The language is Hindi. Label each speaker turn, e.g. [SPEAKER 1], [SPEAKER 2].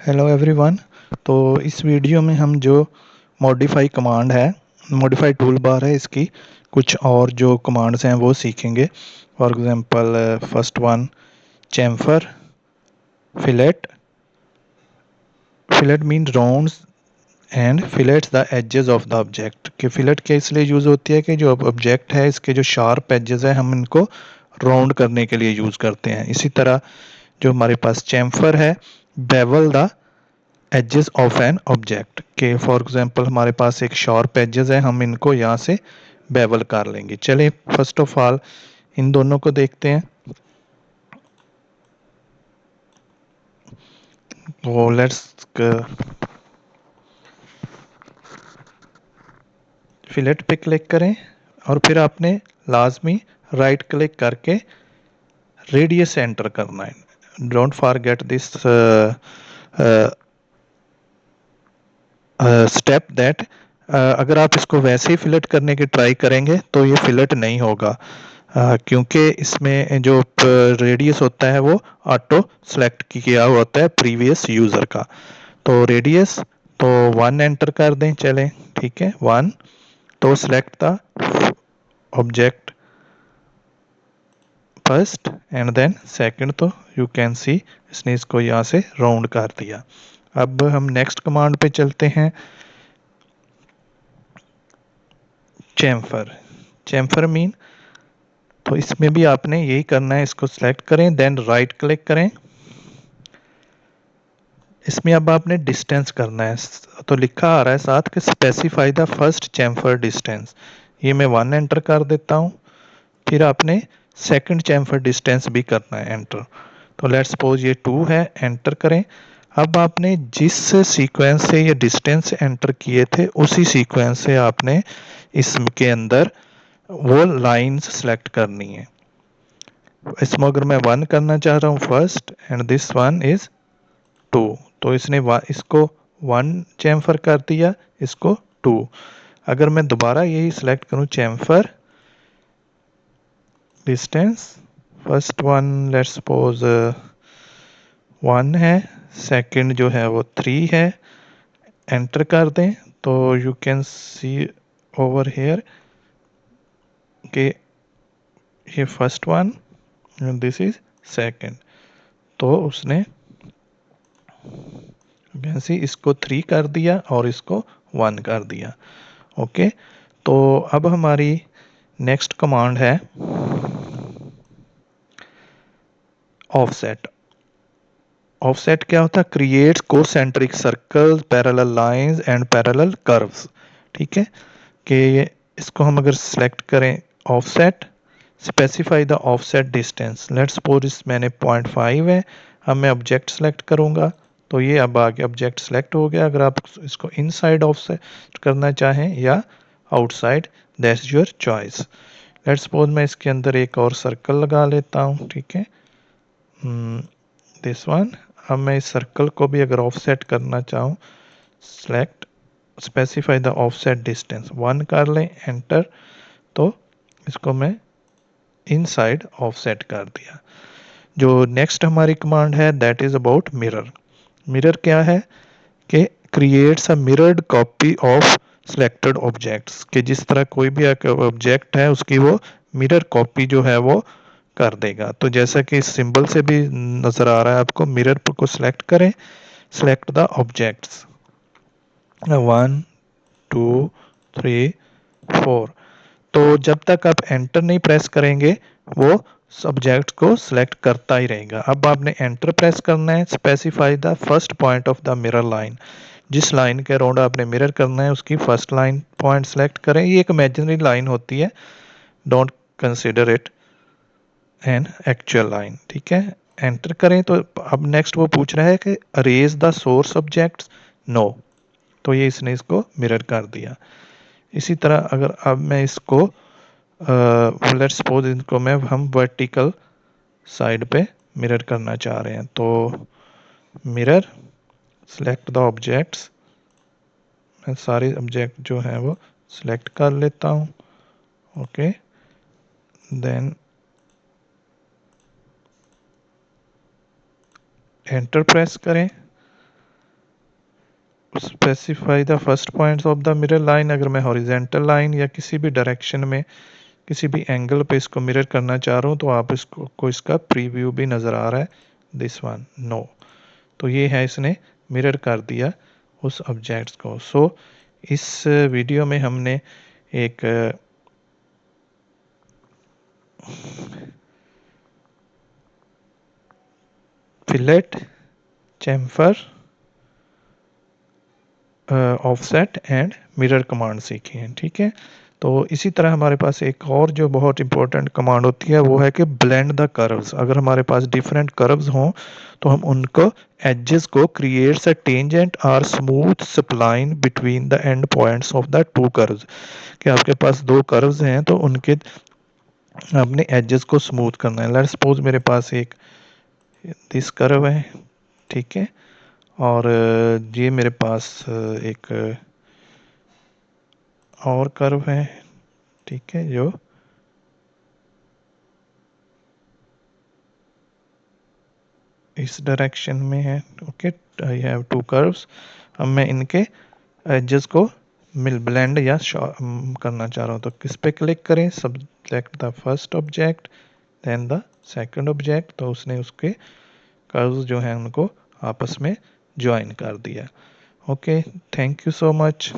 [SPEAKER 1] Hello everyone. तो इस वीडियो में हम जो मॉडिफाई कमांड है, मॉडिफाई टूल बार है, इसकी कुछ और जो कमांड्स हैं वो सीखेंगे। For example first one chamfer fillet. Fillet mean rounds and fillets the edges of the object. कि फिलेट क्या इसलिए यूज़ होती है कि जो ऑब्जेक्ट है इसके जो शार्प एजेस है हम इनको राउंड करने के लिए यूज़ करते हैं। इसी तरह जो हमारे पास चैम्फर है, bevel the edges of an object. के फॉर एग्जांपल हमारे पास एक शार्प एजेस है, हम इनको यहाँ से बेवल कर लेंगे। चलिए फर्स्ट ऑफ ऑल इन दोनों को देखते हैं। तो लेट्स फिलेट पे क्लिक करें और फिर आपने लाजमी राइट क्लिक करके रेडियस एंटर करना है। Don't forget this step that अगर आप इसको वैसे ही फिलेट करने की ट्राई करेंगे तो ये फिलेट नहीं होगा, क्योंकि इसमें जो रेडियस होता है वो ऑटो सेलेक्ट किया हुआ होता है प्रीवियस यूज़र का। तो रेडियस तो 1 एंटर कर दें। चलें ठीक है 1। तो select the object first and then second. तो यू कैन सी इसने इसको यहाँ से राउंड कर दिया। अब हम नेक्स्ट कमांड पे चलते हैं, चैम्फर। चैम्फर मीन तो इसमें भी आपने यही करना है, इसको सिलेक्ट करें देन राइट क्लिक करें। इसमें अब आपने डिस्टेंस करना है, तो लिखा आ रहा है साथ कि specify the first chamfer distance. ये मैं 1 एंटर कर देता हूँ। फिर आपने सेकंड चैम्फर डिस्टेंस भी करना है एंटर। तो लेट्स सपोज ये 2 है, एंटर करें। अब आपने जिस सीक्वेंस से ये डिस्टेंस एंटर किए थे उसी सीक्वेंस से आपने इसके अंदर वो लाइंस सेलेक्ट करनी है। इसमें अगर मैं 1 करना चाह रहा हूँ first and this one is 2, तो इसने इसको 1 चैम्फर कर दिया, इसको 2। अगर मैं दोबारा यही सिलेक्ट करूँ chamfer distance, first one let's suppose 1 है, सेकंड जो है वो 3 है, एंटर कर दें। तो you can C over here कि ये first one and this is second. तो उसने वैसे इसको 3 कर दिया और इसको 1 कर दिया। ओके, तो अब हमारी नेक्स्ट कमांड है ऑफसेट। ऑफसेट क्या होता है? Creates concentric circles, parallel lines and parallel curves. ठीक है, कि इसको हम अगर सेलेक्ट करें offset, specify the offset distance. Let's suppose मैंने 0.5 है, अब मैं ऑब्जेक्ट सेलेक्ट करूंगा तो ये अब आगे ऑब्जेक्ट सेलेक्ट हो गया। अगर आप इसको इनसाइड ऑफसेट करना चाहें या outside, that's your choice. Let's suppose मैं इसके अंदर एक और सर्कल लगा लेता हूँ। ठीक है, दिस वन। अब मैं इस सर्कल को भी अगर ऑफसेट करना चाहूँ, select specify the offset distance 1 कर लें, एंटर। तो इसको मैं इनसाइड ऑफसेट कर दिया। जो नेक्स्ट हमारी कमांड है that is about mirror. Mirror क्या है? कि creates a mirrored copy of selected objects. कि जिस तरह कोई भी ऑब्जेक्ट है उसकी वो मिरर कॉपी जो है वो कर देगा। तो जैसा कि इस सिंबल से भी नजर आ रहा है आपको, मिरर को सिलेक्ट करें, सिलेक्ट द ऑब्जेक्ट्स 1 2 3 4। तो जब तक आप एंटर नहीं प्रेस करेंगे वो सब्जेक्ट को सिलेक्ट करता ही रहेगा। अब आपने एंटर प्रेस करना है, specify the first point of the mirror line. जिस लाइन के अराउंड आपने मिरर करना है उसकी फर्स्ट लाइन पॉइंट सेलेक्ट करें। ये एक इमेजिनरी लाइन होती है, don't consider it an actual line. ठीक है, एंटर करें। तो अब नेक्स्ट वो पूछ रहा है कि erase the source objects, no. तो ये इसने इसको मिरर कर दिया। इसी तरह अगर अब मैं इसको लेट्स सपोज इनको मैं हम वर्टिकल साइड पे मिरर करना चाह रहे हैं, तो मिरर सेलेक्ट द ऑब्जेक्ट्स। मैं सारे ऑब्जेक्ट जो हैं वो सिलेक्ट कर लेता हूँ। ओके, देन एंटर प्रेस करें। Specify the first points of the mirror line. अगर मैं हॉरिजेंटल लाइन या किसी भी डायरेक्शन में किसी भी एंगल पे इसको मिरर करना चाह रहा हूँ तो आप इसको को इसका प्रीव्यू भी नज़र आ रहा है, दिस वन नो। तो ये है, इसने मिरर कर दिया उस ऑब्जेक्ट्स को। सो इस वीडियो में हमने एक fillet, chamfer, offset and mirror command सीखी हैं, ठीक है। तो इसी तरह हमारे पास एक और जो बहुत इंपॉर्टेंट कमांड होती है वो है कि ब्लेंड द कर्व्स। अगर हमारे पास डिफरेंट कर्व्स हों तो हम उनको एजेस को क्रिएट्स अ टेंजेंट और smooth spline between the end points of the two curves. कि आपके पास दो कर्व्स हैं तो उनके अपने एजेस को स्मूथ करना है। लेट्स सपोज मेरे पास एक दिस कर्व है, ठीक है, और ये मेरे पास एक और कर्व है, ठीक है, जो इस डायरेक्शन में है। Okay, I have to curves. अब मैं इनके एजेस को मिल ब्लेंड या करना चाह रहा हूँ तो किस पे क्लिक करें? Subject the first object then the second object. तो उसने उसके कर्व्स जो हैं उनको आपस में ज्वाइन कर दिया। Okay, thank you so much.